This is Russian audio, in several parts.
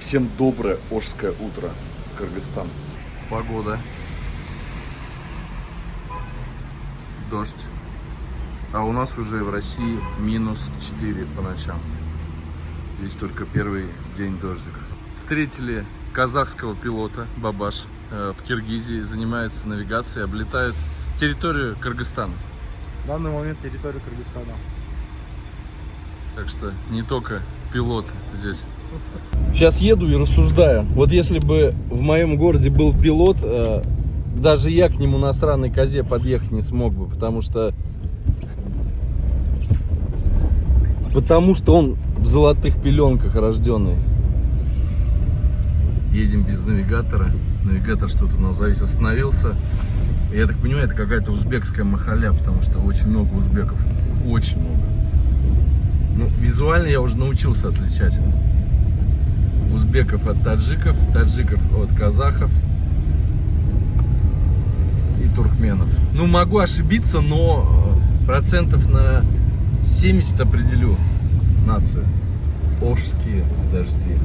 Всем доброе ошское утро, Кыргызстан. Погода. Дождь. А у нас уже в России -4 по ночам. Здесь только первый день дождик. Встретили казахского пилота Бабаш в Киргизии, занимается навигацией, облетает территорию Кыргызстана. В данный момент территория Кыргызстана. Так что не только пилот здесь. Сейчас еду и рассуждаю. Вот если бы в моем городе был пилот, даже я к нему на сраной козе подъехать не смог бы, потому что он в золотых пеленках рожденный. Едем без навигатора. Навигатор что-то у нас завис, остановился. Я так понимаю, это какая-то узбекская махаля, потому что очень много узбеков. Очень много. Ну, визуально я уже научился отличать узбеков от таджиков, таджиков от казахов и туркменов. Ну, могу ошибиться, но процентов на 70 определю нацию. Ошские дожди.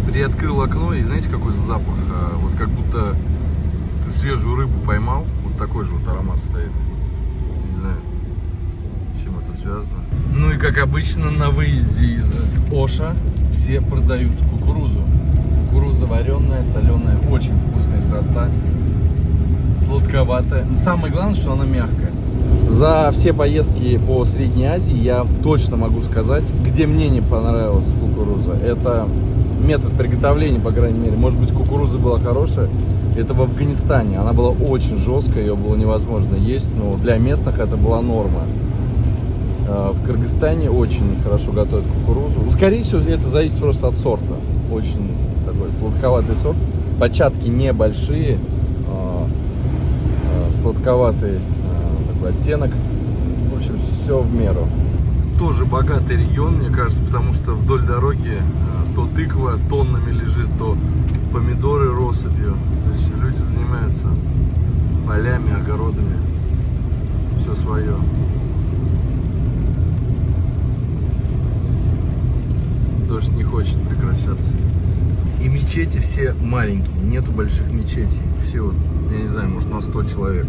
Приоткрыл окно, и знаете, какой запах? Вот как будто ты свежую рыбу поймал. Вот такой же вот аромат стоит. Не знаю, с чем это связано. Ну и как обычно на выезде из Оша все продают кукурузу. Кукуруза вареная, соленая, очень вкусные сорта. Сладковатая. Но самое главное, что она мягкая. За все поездки по Средней Азии я точно могу сказать, где мне не понравилась кукуруза. Это метод приготовления, по крайней мере. Может быть, кукуруза была хорошая. Это в Афганистане. Она была очень жесткая, ее было невозможно есть. Но для местных это была норма. В Кыргызстане очень хорошо готовят кукурузу. Скорее всего, это зависит просто от сорта. Очень такой сладковатый сорт. Початки небольшие. Сладковатый такой оттенок. В общем, все в меру. Тоже богатый регион, мне кажется, потому что вдоль дороги то тыква тоннами лежит, то помидоры россыпью. То есть люди занимаются полями, огородами. Все свое. Дождь не хочет прекращаться. И мечети все маленькие, нету больших мечетей. Все, вот, я не знаю, может на 100 человек.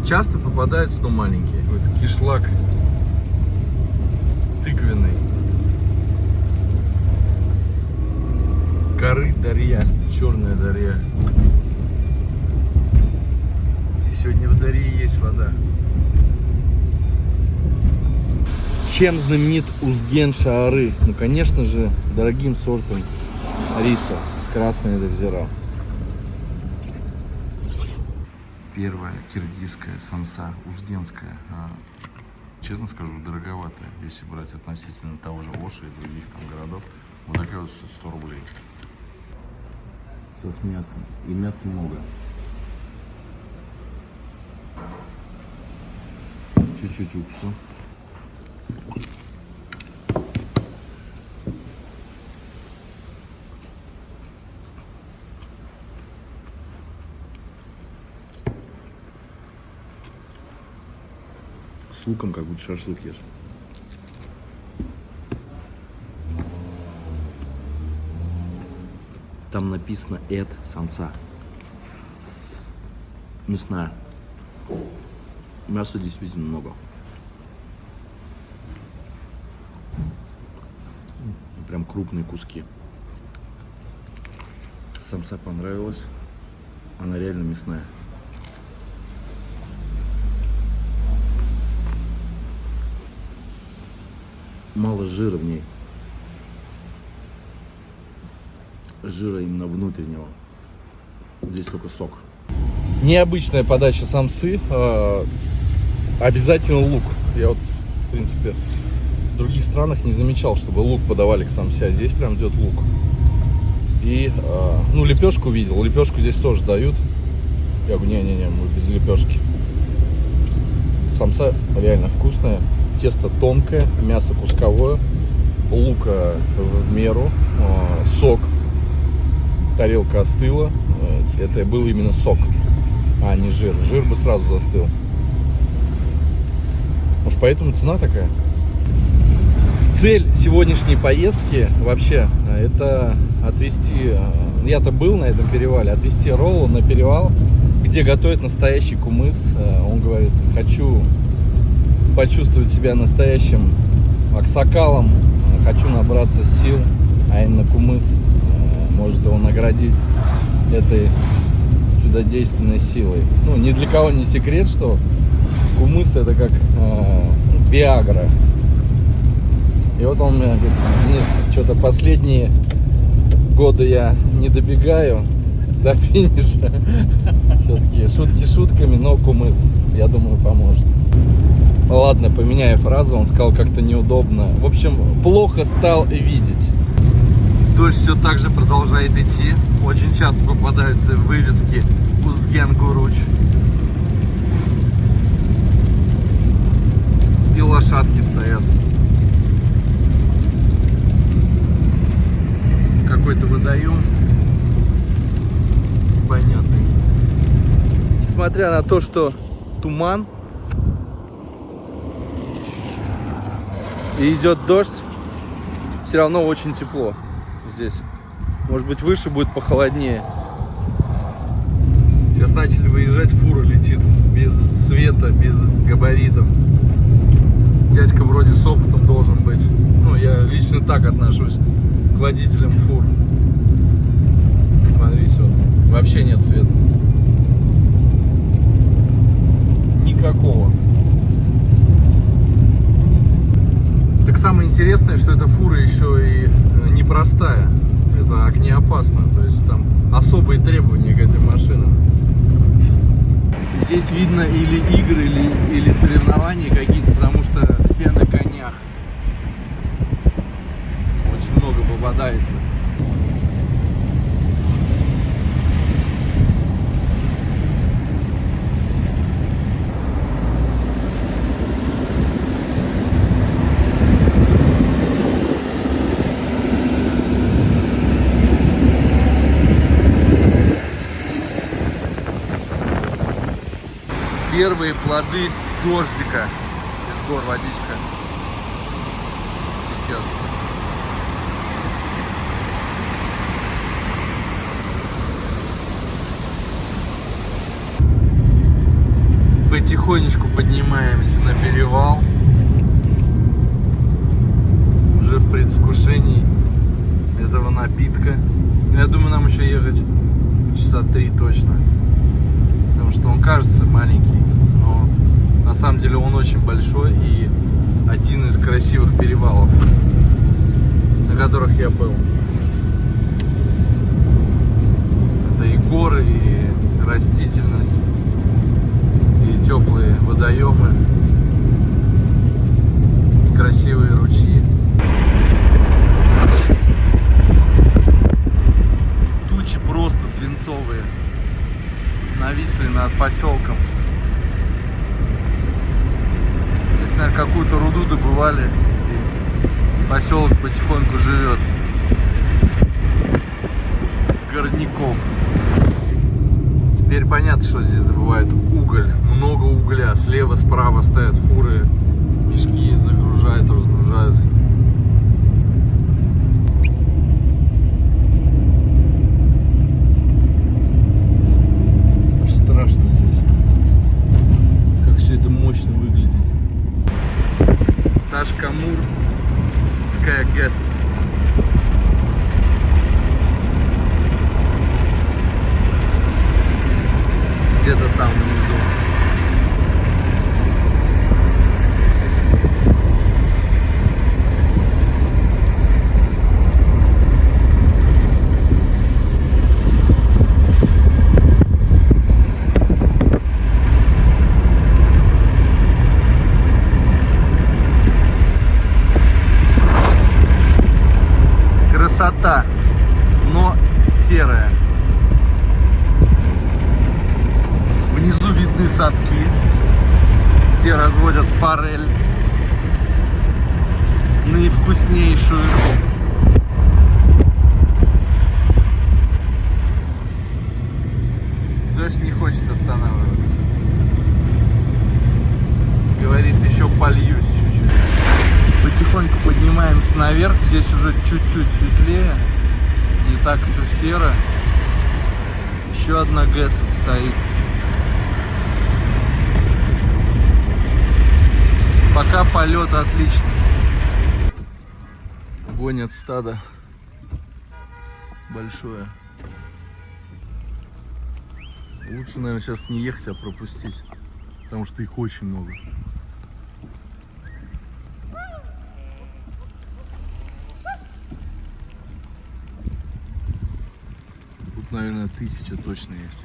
Часто попадаются, но маленькие. Какой-то кишлак тыквенный. Коры Дарья, черная Дарья. И сегодня в Дарье есть вода. Чем знаменит Узген-Шаары? Ну, конечно же, дорогим сортом риса. Красная дозира. Первая киргизская самса, узгенская. Честно скажу, дороговатая, если брать относительно того же Оши и других там городов. Вот такая вот 100 рублей. С мясом. И мяса много. Чуть-чуть уксуса. С луком, как будто шашлык ешь. Там написано «эд самца». Мясная. Мяса действительно много. Прям крупные куски. Самса понравилась. Она реально мясная. Мало жира в ней. Жира именно внутреннего. Здесь только сок. Необычная подача самсы. Обязательно лук. Я вот, в принципе, в других странах не замечал, чтобы лук подавали к самсе. А здесь прям идет лук. И, ну, лепешку видел. Лепешку здесь тоже дают. Я говорю, не-не-не, мы без лепешки. Самса реально вкусная. Тесто тонкое, мясо кусковое, лука в меру, сок. Тарелка остыла. Это был именно сок, а не жир. Жир бы сразу застыл. Может, поэтому цена такая? Цель сегодняшней поездки вообще это отвезти, я-то был на этом перевале, отвезти Роллу на перевал, где готовят настоящий кумыс. Он говорит, хочу почувствовать себя настоящим аксакалом, хочу набраться сил, а именно кумыс может его наградить этой чудодейственной силой. Ну, ни для кого не секрет, что кумыс это как виагра. И вот он мне говорит, что-то последние годы я не добегаю до финиша. Все-таки шутки шутками, но кумыс, я думаю, поможет. Ладно, поменяю фразу, он сказал как-то неудобно. В общем, плохо стал видеть. Дождь все так же продолжает идти. Очень часто попадаются вывески Узген-Гуруч. И лошадки стоят. Какой-то водоем непонятный. Несмотря на то, что туман и идет дождь, все равно очень тепло здесь. Может быть, выше будет похолоднее. Сейчас начали выезжать, фура летит без света, без габаритов. Дядька вроде с опытом должен быть. Ну, я лично так отношусь к водителям фур. Смотрите, вот, вообще нет света. Никакого. Так самое интересное, что эта фура еще и непростая. Это огнеопасно. То есть там особые требования к этим машинам. Здесь видно или игры, или соревнования какие-то, потому что все на конях. Очень много попадается. Первые плоды дождика. Из гор водичка течет. Потихонечку поднимаемся на перевал. Уже в предвкушении этого напитка. Я думаю, нам еще ехать часа 3 точно. Потому что он кажется маленький, но на самом деле он очень большой и один из красивых перевалов, на которых я был. Это и горы, и растительность, и теплые водоемы, и красивые ручьи. Тучи просто свинцовые нависли над поселком. Здесь, наверное, какую-то руду добывали, и поселок потихоньку живет. Горняков. Теперь понятно, что здесь добывают уголь. Много угля. Слева, справа стоят фуры, мешки загружают, разгружают. Страшно здесь. Как все это мощно выглядит. Ташкамур, Скайгэс. Где-то там внизу. Красота, но серая. Внизу видны садки, где разводят форель, наивкуснейшую. Дождь не хочет останавливаться. Говорит, еще польет. Поднимаемся наверх. Здесь уже чуть-чуть светлее. Не так все серо. Еще одна ГЭС стоит. Пока полет отличный. Гонят стадо большое. Лучше, наверное, сейчас не ехать, а пропустить, потому что их очень много. Тут, наверное, 1000 точно есть.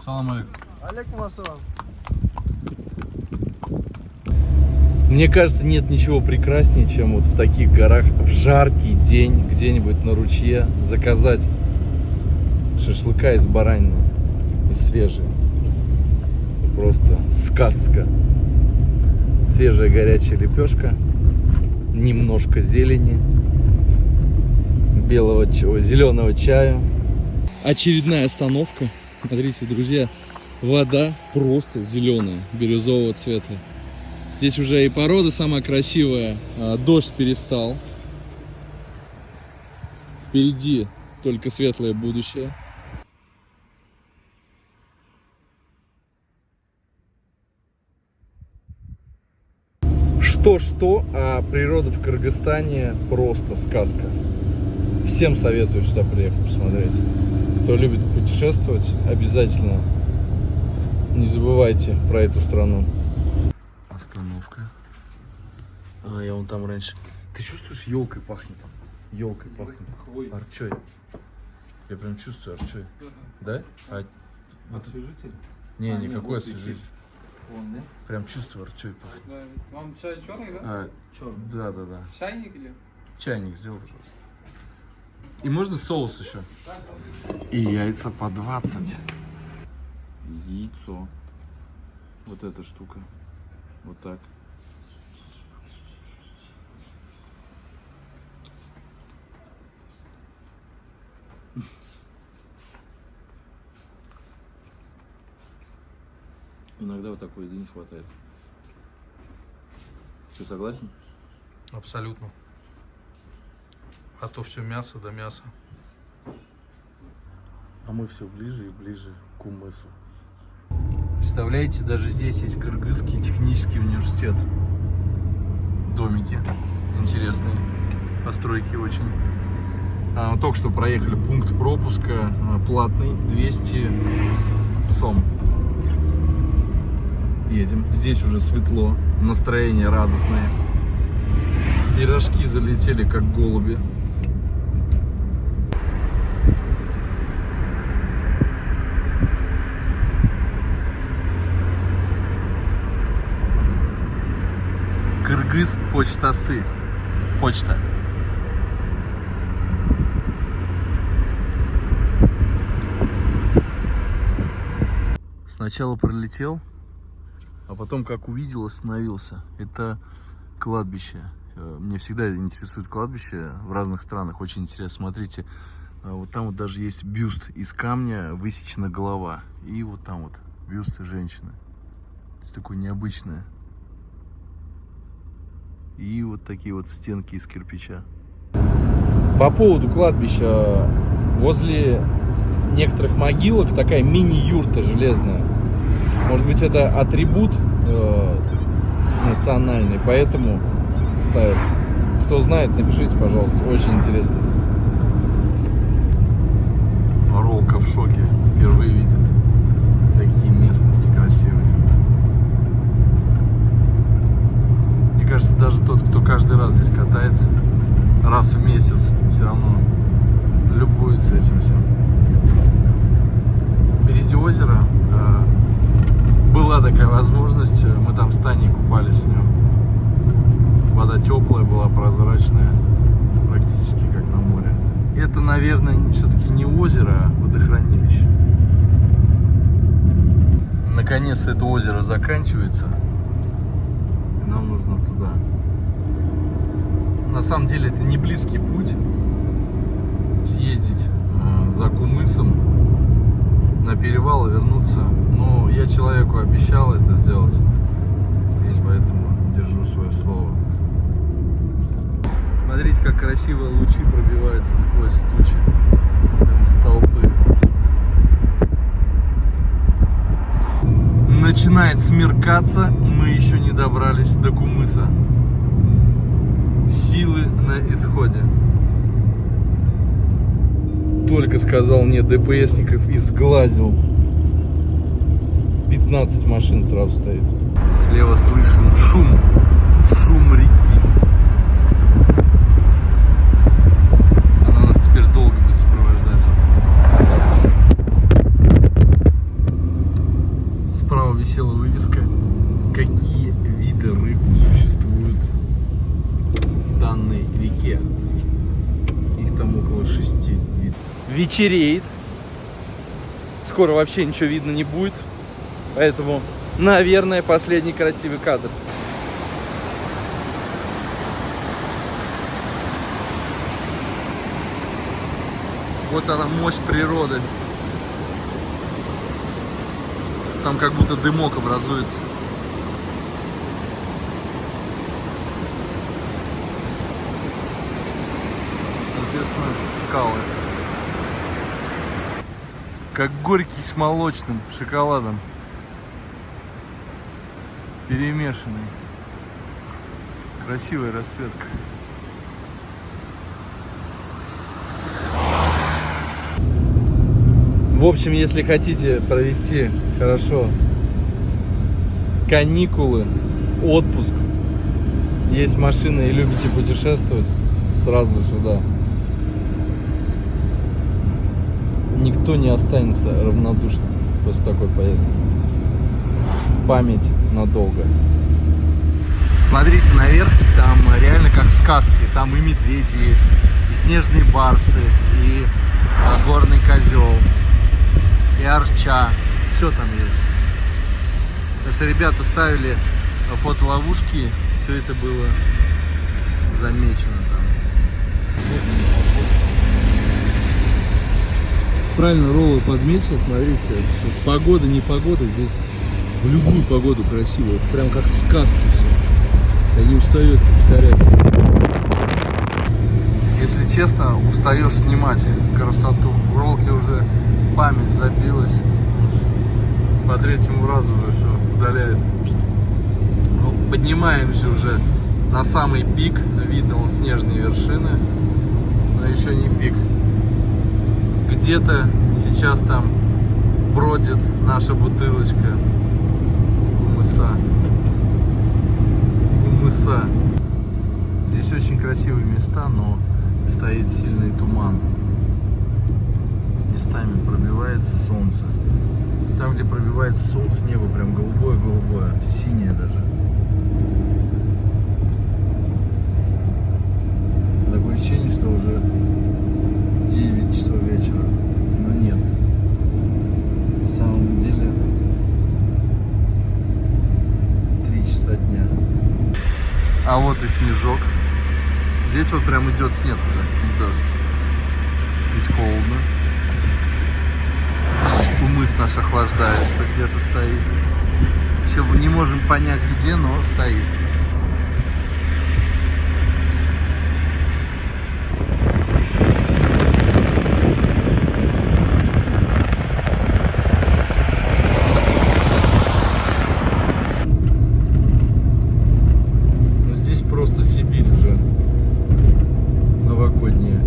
Салам алейкум. Алейкум ассалам. Мне кажется, нет ничего прекраснее, чем вот в таких горах в жаркий день где-нибудь на ручье заказать шашлыка из баранины, из свежей. Это просто сказка. Свежая горячая лепешка, немножко зелени, зеленого чая. Очередная остановка. Смотрите, друзья, вода просто зеленая, бирюзового цвета. Здесь уже и порода самая красивая. Дождь перестал. Впереди только светлое будущее. Что-что, а природа в Кыргызстане просто сказка. Всем советую сюда приехать посмотреть. Кто любит путешествовать, обязательно не забывайте про эту страну. Остановка. А, я вон там раньше. Ты чувствуешь, елкой пахнет? Елкой пахнет. Арчой. Я прям чувствую арчой. Да? А вот... Освежитель? Не, никакой освежитель. Прям чувствую, арчой пахнет. Да. Вам чай черный, да? Черный. Да. Чайник или? Чайник сделай, пожалуйста. И можно соус еще. И яйца по 20. Яйцо. Вот эта штука. Вот так. Иногда вот такой день хватает. Ты согласен? Абсолютно. А то все мясо да мясо. А мы все ближе и ближе к Кумысу. Представляете, даже здесь есть Кыргызский технический университет. Домики интересные, постройки очень. Только что проехали пункт пропуска, платный, 200 сом. Едем. Здесь уже светло, настроение радостное. Пирожки залетели, как голуби. Кыргыз почтасы. Почта. Сначала пролетел, а потом, как увидел, остановился. Это кладбище. Мне всегда интересует кладбище в разных странах. Очень интересно. Смотрите, вот там вот даже есть бюст из камня, высечена голова. И вот там вот бюст женщины. То есть такое необычное. И вот такие вот стенки из кирпича. По поводу кладбища. Возле некоторых могилок такая мини-юрта железная. Может быть, это атрибут национальный, поэтому ставят. Кто знает, напишите, пожалуйста. Очень интересно. Ролка в шоке. Впервые видит такие местности красивые. Мне кажется, даже тот, кто каждый раз здесь катается, раз в месяц, все равно любуется этим всем. Впереди озеро. Была такая возможность, мы там с Таней купались в нем. Вода теплая была, прозрачная, практически как на море. Это, наверное, все-таки не озеро, а водохранилище. Наконец это озеро заканчивается. И нам нужно туда. На самом деле это не близкий путь съездить за Кумысом на перевал и вернуться. Но я человеку обещал это сделать, и поэтому держу свое слово. Смотрите, как красиво лучи пробиваются сквозь тучи, прям столпы. Начинает смеркаться, мы еще не добрались до Кумыса. Силы на исходе. Только сказал нет ДПСников и сглазил. 15 машин сразу стоит. Слева слышен шум реки. Она нас теперь долго будет сопровождать. Справа висела вывеска, какие виды рыб существуют в данной реке. Их там около 6 видов. Вечереет. Скоро вообще ничего видно не будет. Поэтому, наверное, последний красивый кадр. Вот она, мощь природы. Там как будто дымок образуется. Соответственно, скалы. Как горький с молочным шоколадом. Перемешанный. Красивая расцветка. В общем, если хотите провести хорошо каникулы, отпуск, есть машина и любите путешествовать, сразу сюда. Никто не останется равнодушным после такой поездки. Память надолго. Смотрите наверх, там реально как в сказке. Там и медведи есть, и снежные барсы, и горный козел, и арча. Все там есть. Потому что ребята ставили фотоловушки, все это было замечено там. Правильно Ролла подметил, смотрите, погода, не погода, здесь в любую погоду красиво, это прям как в сказке все. Я не устаю это повторять. Если честно, устаешь снимать красоту. В Роллке уже память забилась, по третьему разу уже все удаляет. Ну, поднимаемся уже на самый пик, видно вон снежные вершины, но еще не пик. Где-то сейчас там бродит наша бутылочка Кумыса. Здесь очень красивые места, но стоит сильный туман. Местами пробивается солнце. Там, где пробивается солнце, небо прям голубое-голубое, синее даже. Такое ощущение, что уже 9 часов вечера, но нет. На самом деле 3 часа дня. А вот и снежок. Здесь вот прям идет снег уже, не дождь. Здесь холодно. Кумыс наш охлаждается, где-то стоит. Еще не можем понять где, но стоит. Просто Сибирь уже новогодняя.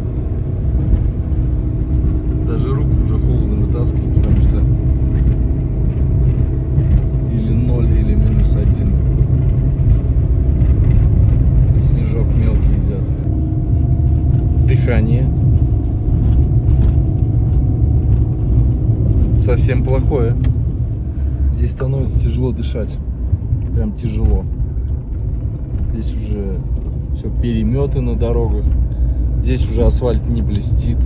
Даже руку уже холодно вытаскивать, потому что или 0, или -1. И снежок мелкий идет. Дыхание совсем плохое. Здесь становится тяжело дышать. Прям тяжело. Здесь уже все переметы на дорогах. Здесь уже асфальт не блестит.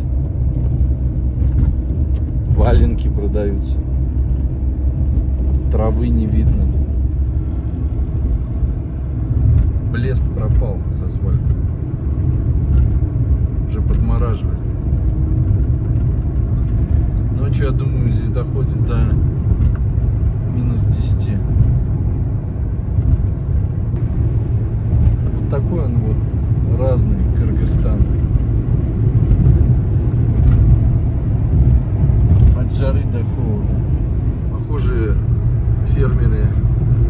Валенки продаются. Травы не видно. Блеск пропал с асфальта. завораживает. Ночью, я думаю, здесь доходит до минус 10. Вот такой он вот разный Кыргызстан. От жары до холода. Похоже, фермеры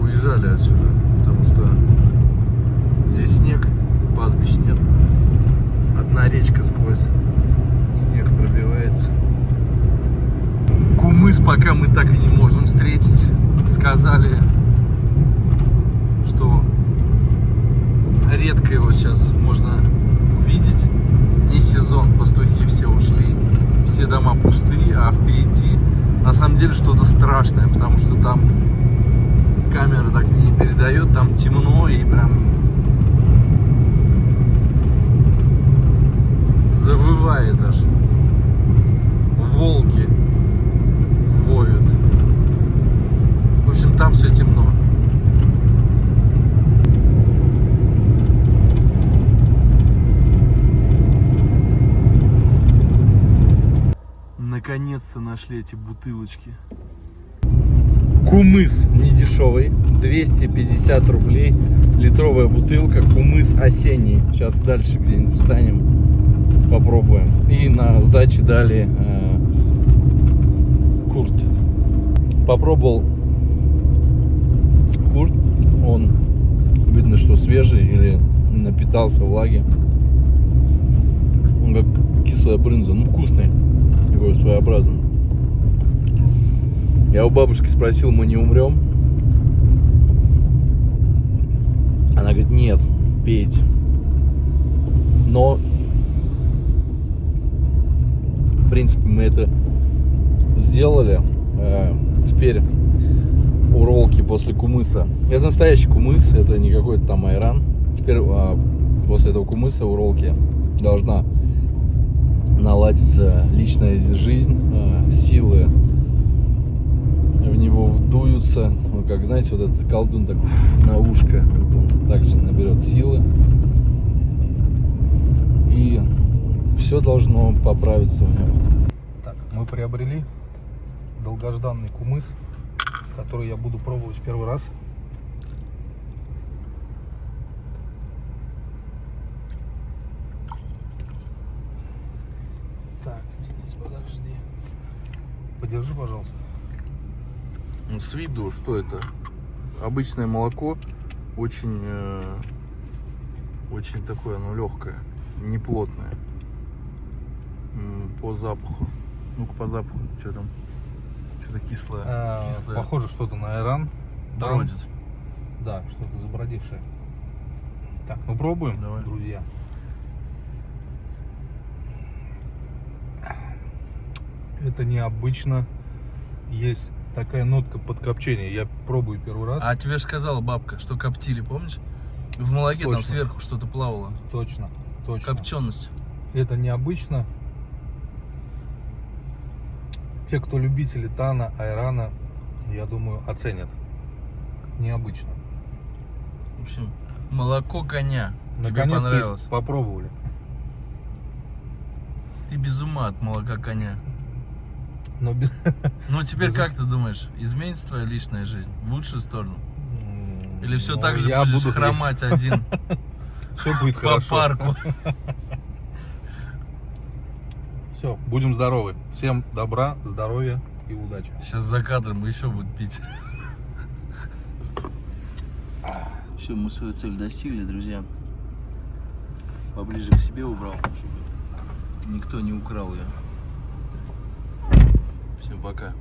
уезжали отсюда, потому что здесь снег, пастбищ нет. Одна речка сквозь снег пробивается. Кумыс пока мы так и не можем встретить. Сказали, что редко его сейчас можно увидеть. Не сезон, пастухи все ушли, все дома пустые, а впереди на самом деле что-то страшное, потому что там камера так не передает, там темно и прям завывает аж. Волки воют. В общем, там все темно. Наконец-то нашли эти бутылочки. Кумыс не дешевый, 250 рублей литровая бутылка, кумыс осенний. Сейчас дальше где-нибудь встанем, попробуем. И на сдаче дали курт. Попробовал курт, он видно, что свежий или напитался влаги. Он как кислая брынза, ну вкусный, такой своеобразный. Я у бабушки спросил, мы не умрем? Она говорит, нет, пейте. Но, в принципе, мы это сделали. Теперь у роллки после кумыса. Это настоящий кумыс, это не какой-то там айран. Теперь после этого кумыса у роллки должна наладиться личная жизнь, силы в него вдуются, вот как, знаете, вот этот колдун так на ушко, вот он также наберет силы, и все должно поправиться у него. Так, мы приобрели долгожданный кумыс, который я буду пробовать первый раз. Так, Денис, подожди. Подержи, пожалуйста. С виду, что это? Обычное молоко, очень такое, оно легкое, не плотное. По запаху. Ну-ка по запаху, что там? Что-то кислое. Кислое. Похоже что-то на айран. Бродит. Да, что-то забродившее. Так, ну пробуем, давай, друзья. Это необычно. Есть такая нотка подкопчения. Я пробую первый раз. А тебе же сказала бабка, что коптили, помнишь? В молоке Точно. там сверху что-то плавало. Точно, точно. Копченость. Это необычно. Те, кто любители тана, айрана, я думаю, оценят. Необычно. В общем, молоко коня. Тебе Наконец-то понравилось? попробовали. Ты без ума от молока коня. Но без... Ну теперь как ты думаешь, изменится твоя личная жизнь в лучшую сторону? Или все Ну, так же я будешь буду хромать один Все будет по хорошо. парку? Все, будем здоровы. Всем добра, здоровья и удачи. Сейчас за кадром еще будет пить. Все, мы свою цель достигли, друзья. Поближе к себе убрал, чтобы никто не украл ее. Всем пока.